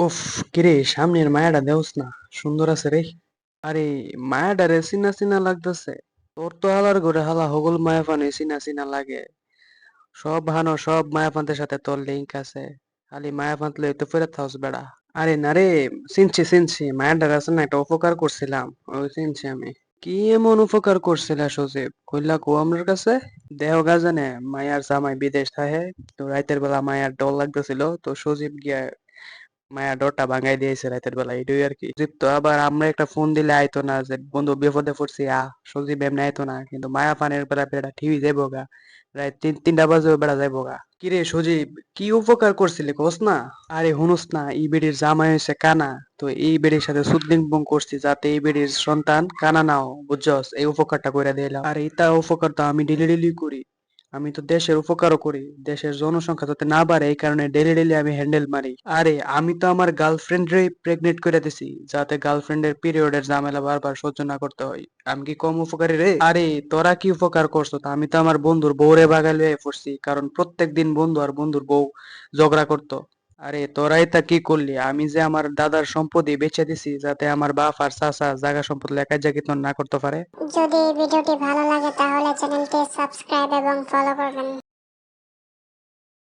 উফ, কিরে সামনের মায়াটা দেওস না, সুন্দর আছে রে। আরে মায়াটারে চিনা চিনা লাগতেছে। তোর তো হালার ঘরে হালা হগল মায়া পানি চিনা চিনা লাগে। সব মায়া পান্তের সাথে তোর লিঙ্ক আছে। খালি মায়া পান্ত লই তো ফেরত থাকস বেড়া। আরে না রে, চিনছি মায়াটার আছে না, একটা উপকার করছিলাম। ওই চিনছি আমি। কি এমন উপকার করছিলা সজীব, কইলা কো আমার কাছে। দেহ গাজানে মায়ার জামাই বিদেশ থাকে। তো রাতের বেলা মায়ার ডর লাগতেছিল, তো সজীব গিয়া মায়া ডরটা ভাঙাই দিয়েছে রাতের বেলা, এটাই আর কি। সজীব তো আবার আমরা একটা ফোন দিলে আইতো না, যে বন্ধু বিপদে পড়ছি সজীব এমনি আইতো না, কিন্তু মায়া পানের বেলা বেড়া ঠিকই যাইবো গা। রাত তিনটা বাজেও বেড়া যাইবো গা। কিরে সজীব, কি উপকার করছিলি কোস না। আরে হুনুস না, এই বেডির জামাই হয়েছে কানা। তো এই বেডির সাথে সুদলিং বং করছি, যাতে এই বেডির সন্তান কানা নাও, বুঝছস, এই উপকারটা কইরা দিলাম। আর এইটা উপকার তো আমি ডেলি ডেলি করি। আমি তো দেশের উপকারও করি, দেশের জনসংখ্যা যাতে না বাড়ে এই কারণে ডেলি ডেলি আমি হ্যান্ডেল মারি। আরে আমি তো আমার গার্লফ্রেন্ডরে প্রেগনেন্ট করে দিছি, যাতে গার্লফ্রেন্ডের পিরিয়ডের ঝামেলা বারবার সহ্য না করতে হয়। আমি কি কম উপকারী রে? আরে তোরা কি উপকার করছো, তা আমি তো আমার বন্ধুর বউরে বাগালে পড়ছি, কারণ প্রত্যেকদিন বন্ধু আর বন্ধুর বউ ঝগড়া করতো। আরে তোরাই তা কি করলি, আমি যে আমার দাদার সম্পত্তি বেচে দিছি, যাতে আমার বাপ আর চাচা জায়গা সম্পত্তি লেখা জাগিত না করতে পারে। যদি এই ভিডিওটি ভালো লাগে তাহলে চ্যানেলটি সাবস্ক্রাইব এবং ফলো করবেন।